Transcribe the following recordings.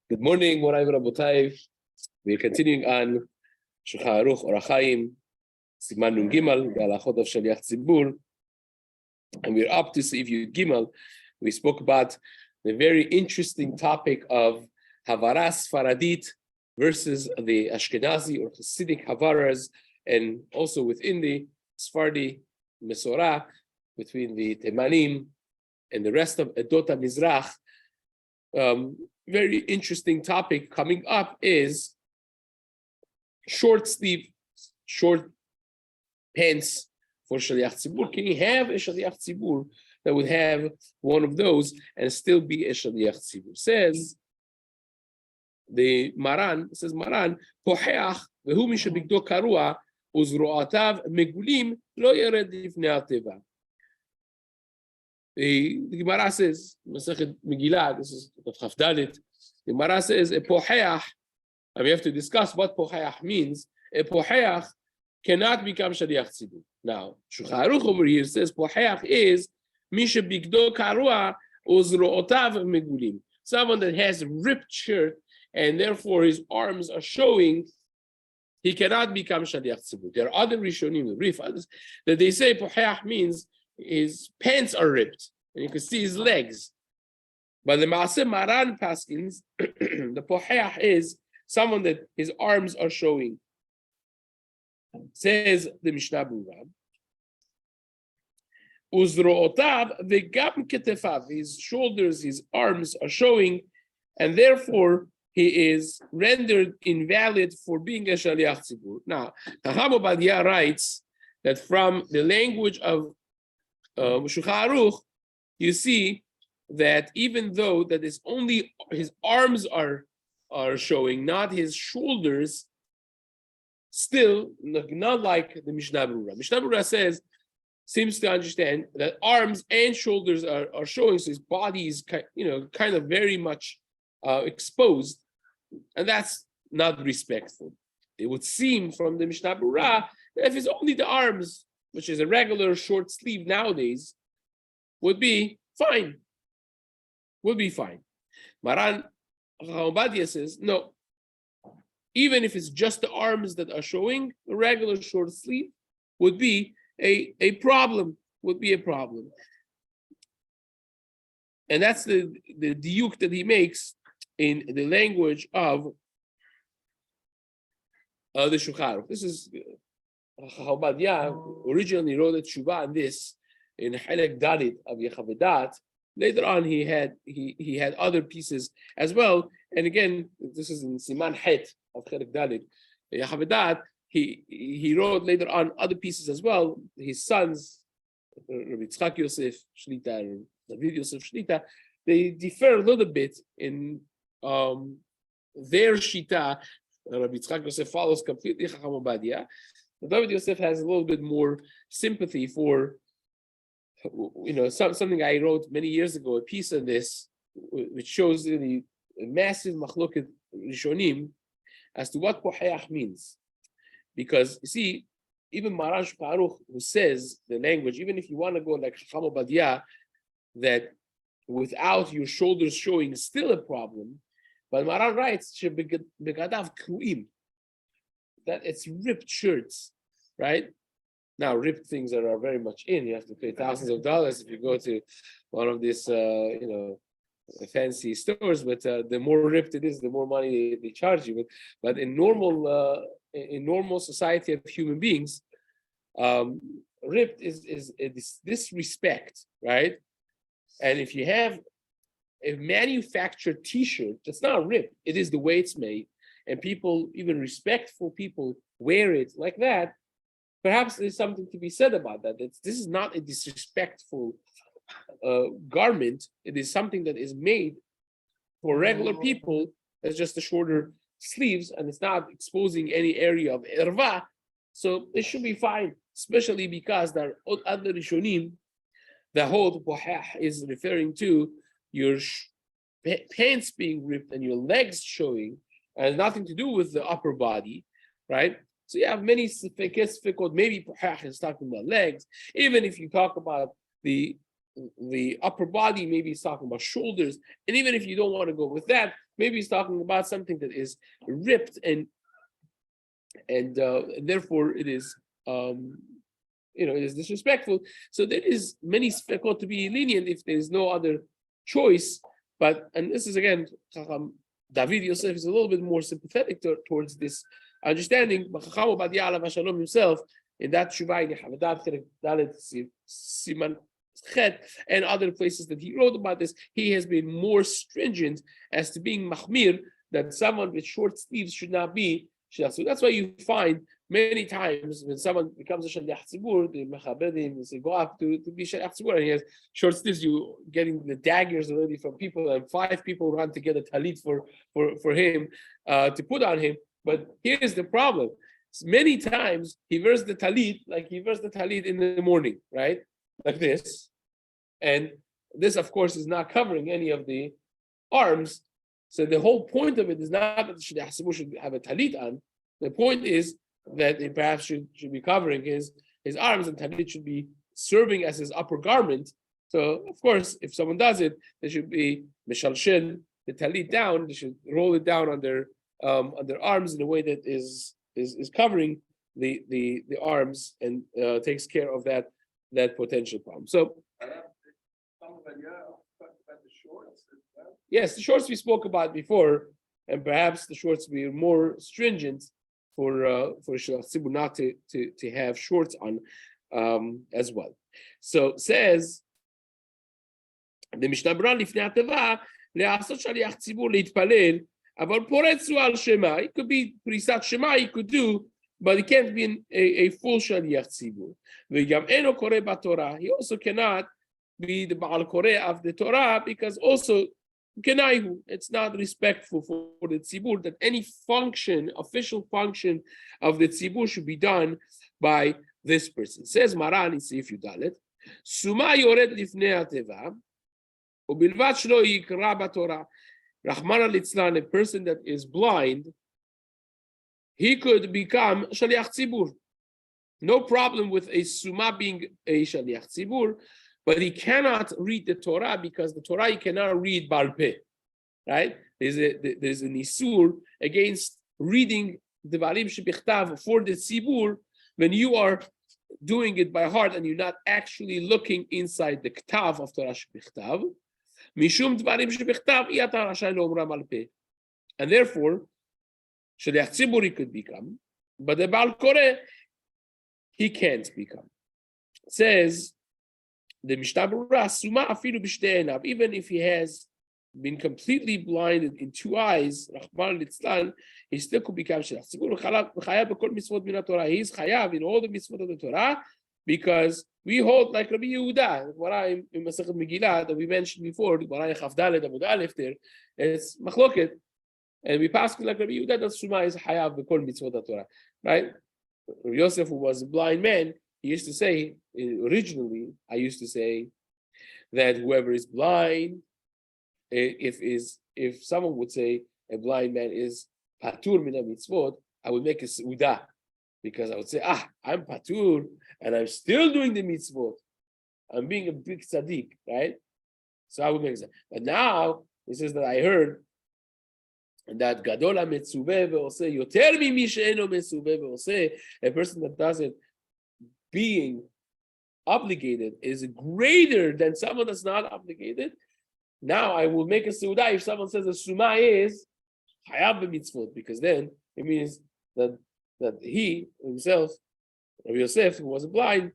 Good morning, Morai Rabotai. We're continuing on Shulchan Aruch Orach Chaim, Siman Nun Gimel, the Halachot of Shaliach Tzibur, and we're up to Seif Yud Gimel. We spoke about the very interesting topic of Havaras Faradit versus the Ashkenazi or Hasidic Havaras, and also within the Sephardi Mesorah, between the Temanim and the rest of Edot HaMizrach. Very interesting topic coming up is short sleeve, short pants for Shaliach Tzibur. Can you have a Shaliach Tzibur that would have one of those and still be a Shaliach Tzibur? Says Maran, Poheach vehu mi shebigdo karua uzroatav megulim lo yered lifnei hateva. The Gemara says, Masechet Megillah, this is Chaf Dalet. The Gemara says, a poheach, and we have to discuss what poheach means. A poheach cannot become Shaliach Tzibur. Now, Shulchan Aruch over here says poheach is mi shebigdo karua uzroatav megulim. Someone that has a ripped shirt and therefore his arms are showing, he cannot become Shaliach Tzibur. There are other Rishonim, that they say poheach means his pants are ripped, and you can see his legs. But the Maaseh Maran Paskins, the poheach is someone that his arms are showing. Says the Mishna Berurah, Uzro'otav vegam ketefav, his shoulders, his arms are showing, and therefore he is rendered invalid for being a Shaliach Tzibur. Now, Chacham Obadia writes that from the language of Shulchan Aruch, you see that even though that is only his arms are showing, not his shoulders, still not like the Mishna Berurah. Mishna Berurah seems to understand that arms and shoulders are showing, so his body is kind of very much exposed, and that's not respectful. It would seem from the Mishna Berurah that if it's only the arms, which is a regular short sleeve nowadays, would be fine. Would be fine. Maran Obadia says, no. Even if it's just the arms that are showing, a regular short sleeve would be a problem. Would be a problem. And that's the diuk that he makes in the language of the Shulchan Aruch. This is Obadia originally wrote a tshuva on this in Halek Dalit of Yechavedat. Later on, he had other pieces as well. And again, this is in Siman Het of Halek Dalit. Yechavedat, he wrote later on other pieces as well. His sons, Rabbi Yosef Shlita and David Yosef Shlita, they differ a little bit in their shita. Rabbi Yosef follows completely Chacham Obadia. David Yosef has a little bit more sympathy for, something I wrote many years ago, a piece on this, which shows the massive machloket rishonim as to what poheach means. Because you see, even Maran Shulchan Aruch, who says the language, even if you want to go like Chacham Obadia, that without your shoulders showing is still a problem, but Maran writes begadav kruim, that it's ripped shirts, right? Now, ripped things are very much in. You have to pay thousands of dollars if you go to one of these, fancy stores. But the more ripped it is, the more money they charge you. But in normal society of human beings, ripped is disrespect, right? And if you have a manufactured T-shirt that's not ripped, it is the way it's made, and people, even respectful people, wear it like that, perhaps there's something to be said about that. This is not a disrespectful garment. It is something that is made for regular people. It's just a shorter sleeves, and it's not exposing any area of erva, so it should be fine, especially because there are other rishonim. The whole poheach is referring to your pants being ripped and your legs showing, and nothing to do with the upper body, right? So you have many sifekot. Maybe poheach is talking about legs. Even if you talk about the the upper body, maybe he's talking about shoulders, and even if you don't want to go with that, maybe he's talking about something that is ripped and therefore it is it is disrespectful. So there is many sfekot to be lenient if there is no other choice. And this is again, David Yosef is a little bit more sympathetic towards this understanding. But Chacham Ovadia Alav Shalom himself, in that Shuvah in Havadat Dalet Siman Chet and other places that he wrote about this, he has been more stringent as to being mahmir, that someone with short sleeves should not be shliach. So that's why you find many times when someone becomes a shliach tzibur, the mechabedim say go up to be shliach tzibur, and he has short sleeves. You getting the daggers already from people, and 5 people run to get a talit for him to put on him. But here's the problem: many times he wears the talit like he wears the talit in the morning, right? Like this, and this, of course, is not covering any of the arms. So the whole point of it is not that the shliach tzibur should have a talit on. The point is that it perhaps should be covering his arms, and talit should be serving as his upper garment. So of course, if someone does it, they should be mishalshin the talit down. They should roll it down on their arms in a way that is covering the arms and takes care of that potential problem. So yes, the shorts we spoke about before, and perhaps the shorts be more stringent for shliach tzibur not to have shorts on as well. So says the Mishna Berurah lifnei hateva le'asot shaliach tzibur leitpalel aval poretzu al shema. It could be prisat shema. He could do, but it can't be a full shaliach tzibur. V'gam eno koreh b'Torah. He also cannot be the Baal Koreh of the Torah, because also Kenaihu, it's not respectful for the tzibur that any function, official function of the tzibur should be done by this person. It says Maran in Seif Yudalet, Suma yored lifnei hateva, ubilvat shlo yikra b'Torah. Rahmana litzlan, a person that is blind, he could become shaliach tzibur. No problem with a suma being a shaliach tzibur, but he cannot read the Torah, because the Torah he cannot read Baal Peh, right? There's an isur against reading the Barim Shebichtav for the Tzibur when you are doing it by heart and you're not actually looking inside the Ktav of Torah Shebichtav. Mishum Dvarim Shebichtav iyata rashay lo'omram al peh. And therefore, Shaliach Tzibur he could become, but the Baal Koreh he can't become. It says the Mishna Berurah, Suma afilu b'shtei einav, even if he has been completely blinded in 2 eyes, Rahman litzlan, he still could become shliach tzibur. Chayav b'kol mitzvot min Torah. He is chayav in all the mitzvot of the Torah, because we hold like Rabbi Yehuda, what I in Masechet Megillah that we mentioned before, what I Chaf Dalet Amud Aleph there, it's machloket, and we pass like Rabbi Yehuda that Suma is chayav b'kol mitzvot of Torah, right? Rabbi Yosef, who was a blind man, he used to say, originally, I used to say that whoever is blind, if someone would say a blind man is patur min mitzvot, I would make a seudah, because I would say, I'm patur and I'm still doing the mitzvot. I'm being a big tzaddik, right? So I would make that. But now, this is that I heard that gadol ha-metzuveh ve'oseh yoter mimi she'eno metzuveh ve'oseh, a person that does it being obligated is greater than someone that's not obligated. Now I will make a seudah if someone says the suma is chayav b'mitzvot, because then it means that he himself, Rabbi Yosef, who was blind,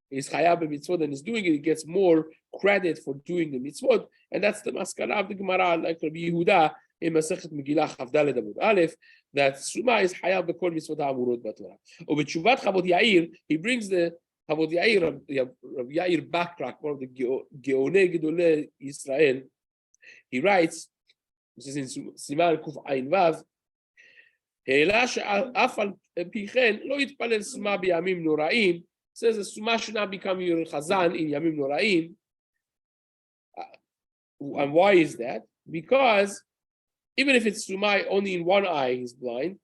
is chayav b'mitzvot and is doing it. He gets more credit for doing the mitzvot, and that's the maskana of the Gemara, like Rabbi Yehuda in Masechet Megillah Chaf Dalet Amud Aleph, that suma is chayav b'kol mitzvot ha'amurot b'Torah. Ubetchuvat Chavod Yair, he brings the Chavod Yair, Rabbi Yair Bakrak, one of the Geonei Gedolei Yisrael. He writes, this is in Siman Kuf Ayin Vav, העלה שאף על פי כן לא יתפלל סומה בימים נוראים. Says the suma should not become your chazan in yamim noraim. And why is that? Because even if it's suma only in one eye, he's blind.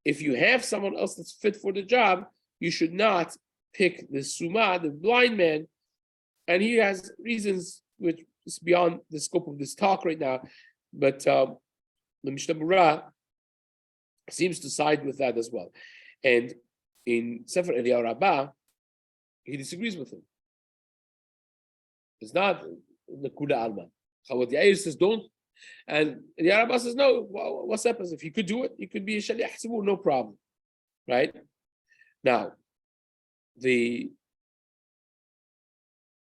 If you have someone else that's fit for the job, you should not pick the suma, the blind man, And he has reasons which is beyond the scope of this talk right now, but the Mishna Berurah seems to side with that as well. And in Sefer Eliyahu Rabbah, he disagrees with him. It's not the Kuda Alma. Chavot Yair says don't, and Eliyahu Rabbah says no. Well, what's happens if you could do it? You could be a Shaliach Tzibur, no problem, right? Now, the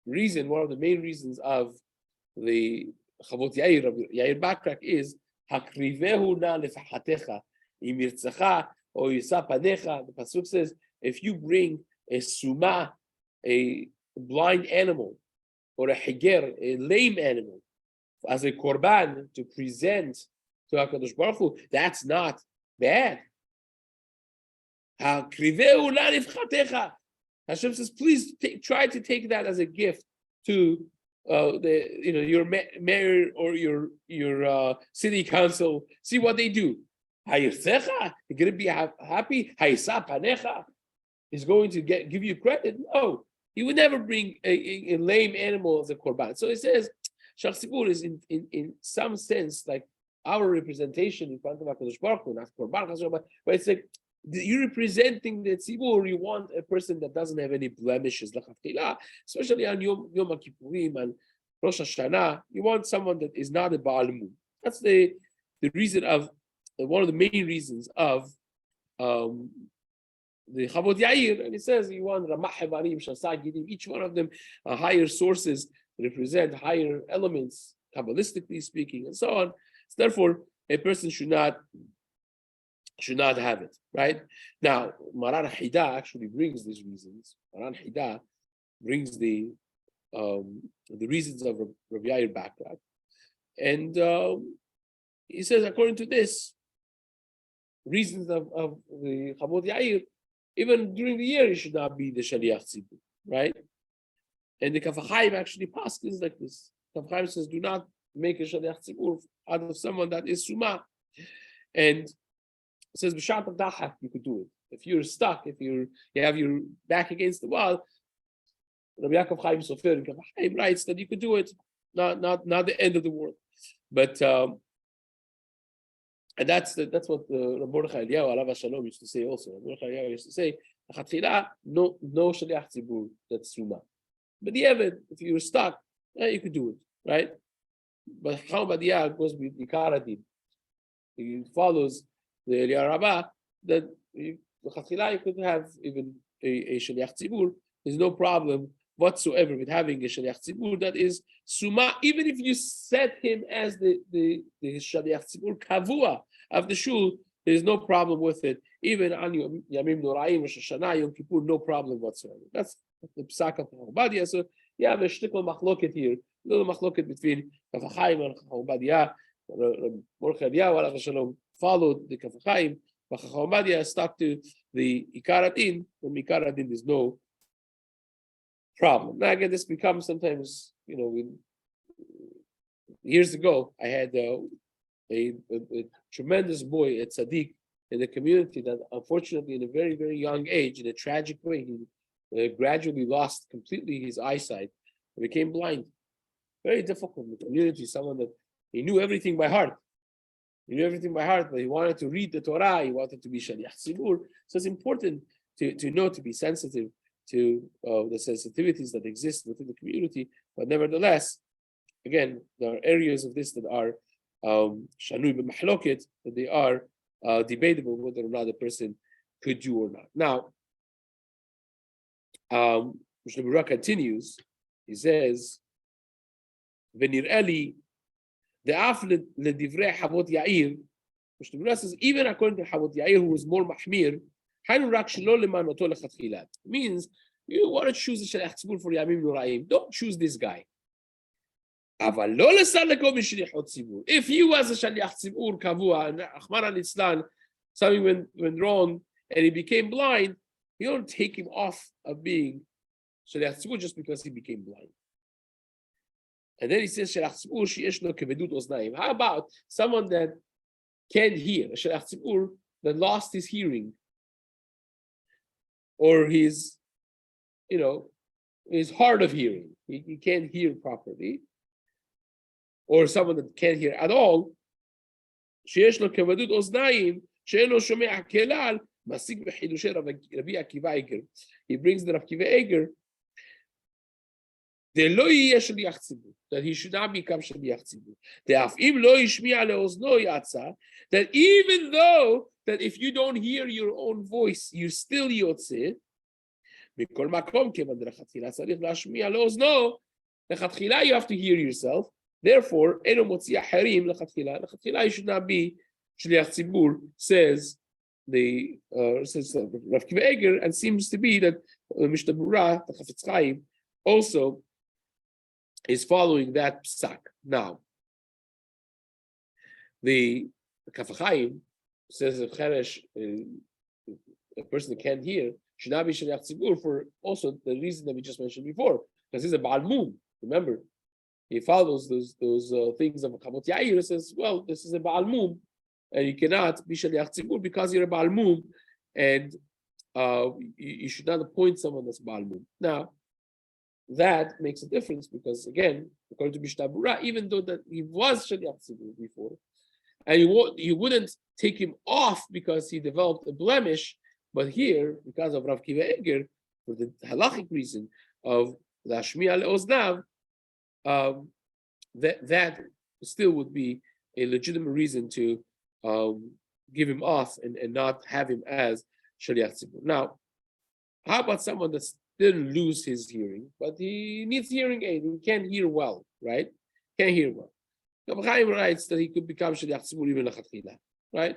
reason, one of the main reasons of the Chavot Yair, Yair Bakrak, is Hakrivehu na lefahatecha imirtzacha or yisa panecha. The pasuk says, if you bring a suma, a blind animal, or a higer, a lame animal, as a korban to present to HaKadosh Baruch Hu, that's not bad. Hakrivehu na lefahatecha. Hashem says, please try to take that as a gift to your mayor or your city council. See what they do. You're going to be happy. He's going to give you credit. No, he would never bring a lame animal as a korban. So it says, Shach Tzibur is in some sense like our representation in front of HaKadosh Baruch Hu, not korban, but it's like you're representing the tzibur. You want a person that doesn't have any blemishes, especially on Yom Kippurim and Rosh Hashanah. You want someone that is not a Baal Mum. That's the reason of one of the main reasons of the Chavot Yair. And it says you want Ramah Hevarim, Shasag Yidim. Each one of them are higher sources, represent higher elements, kabbalistically speaking, and so on. So therefore, a person should not have it, right? Now, Maran Hida actually brings these reasons. Maran Hida brings the reasons of Rabbi Yair Bakrak. And he says, according to this, reasons of the Chavot Yair, even during the year, he should not be the Shaliach Tzibur, right? And the Kaf HaChaim actually passes like this. Kaf HaChaim says, do not make a Shaliach Tzibur out of someone that is Suma. And it says, b'shat dachak, you could do it. If you're stuck, if you have your back against the wall, Rabbi Yaakov Chaim Sofer and Kaf HaChaim writes that you could do it, not the end of the world. But and that's what Rabbi Mordechai Eliyahu Alav Shalom used to say also. Rabbi Mordechai Eliyahu used to say, no shaliach tzibur that's suma. But the Eved, if you're stuck, you could do it, right? But how Badiyah goes with Yikaradin. He follows the Eliyahu Rabbah that you could have even a shaliach tzibur. There's no problem whatsoever with having a shaliach tzibur that is suma, even if you set him as the shaliach tzibur kavua of the shul, there's no problem with it. Even on Yamim Noraim, Rosh Hashanah, Yom Kippur, no problem whatsoever. That's the psak of Chaim. So you have a shtickle machloket here, a little machloket between Kaf HaChaim and Chaim. Mordechai Eliyahu Alav Shalom followed the Kaf HaChaim, but Chaim stuck to the Ikaradin. From Ikaradin, there's no problem. Now again, this becomes sometimes, years ago, I had a tremendous boy at Tzaddik in the community that unfortunately in a very, very young age, in a tragic way, he gradually lost completely his eyesight and became blind. Very difficult in the community, someone that he knew everything by heart. He knew everything by heart, but he wanted to read the Torah, he wanted to be Shaliach Tzibur. So it's important to know, to be sensitive to the sensitivities that exist within the community, but nevertheless, again, there are areas of this that are shanui b'mahloket, that they are debatable whether or not a person could do or not. Now, Mishna Berurah continues. He says, "V'nir'eli de'af ledivrei Chavot Yair." Mishna Berurah says, even according to Chavot Yair, who was more mahmir, means you want to choose a shaliach tzibur for Yamim Noraim. Don't choose this guy. If he was a shaliach tzibur kavua and Achmar al-Islam, something went wrong and he became blind, you don't take him off of being shaliach tzibur just because he became blind. And then he says shaliach tzibur sheyesh lo kevedut oznaim. How about someone that can't hear, a shaliach tzibur that lost his hearing, or he's, is hard of hearing. He can't hear properly, or someone that can't hear at all. שיש לו כבדות אוזניים, שאין לו שומע כלל, משיג בחידושי רבי עקיבא איגר. He brings the Rabbi Eiger, דלא יהיה שליח ציבור, that he should not become שליח ציבור. דאף אם לא ישמיע לאוזנו יצא, that even though that if you don't hear your own voice, you still יוצא, מכל מקום, כיוון דלכתחילה צריך להשמיע לאוזנו, לכתחילה you have to hear yourself, therefore, אינו מוציא אחרים לכתחילה, לכתחילה you should not be שליח ציבור, says Rav Kiva Eiger, and seems to be that Mishna Berurah, the Chafetz Chaim, also is following that psak. Now, the Chafetz Chaim says that Cheresh, a person that can't hear, should not be Shaliach Tzibur for also the reason that we just mentioned before, because he's a Baal Mum. Remember, he follows those things of Chavot Yair. Says, well, this is a Baal Mum, and you cannot be Shaliach Tzibur because you're a Baal Mum, and you should not appoint someone that's Baal Mum. Now, that makes a difference because, again, according to Mishna Berurah, even though that he was Shaliach Tzibur before, and you wouldn't take him off because he developed a blemish, but here, because of Rav Kiva Eiger, for the halachic reason of Lashmiya Le'oznav, that still would be a legitimate reason to give him off and not have him as Shaliach Tzibur. Now, how about someone that didn't lose his hearing, but he needs hearing aid, he can't hear well, right? Can't hear well. Rabbi Chaim writes that he could become Shaliach Tzibur even lechatchila, right?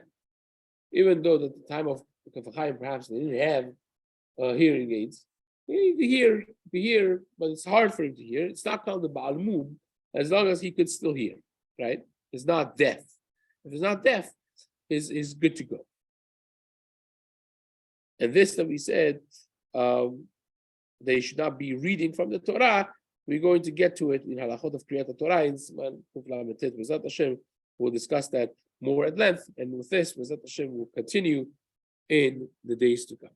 Even though at the time of Rabbi Chaim perhaps they didn't have hearing aids, he could hear, but it's hard for him to hear. It's not called the Baal Mum, as long as he could still hear, right? He's not deaf. If he's not deaf, he's good to go. And this that we said, they should not be reading from the Torah. We're going to get to it in Halachot of Kriyat Torah in Siman Bezat Hashem. We'll discuss that more at length. And with this, Bezat Hashem will continue in the days to come.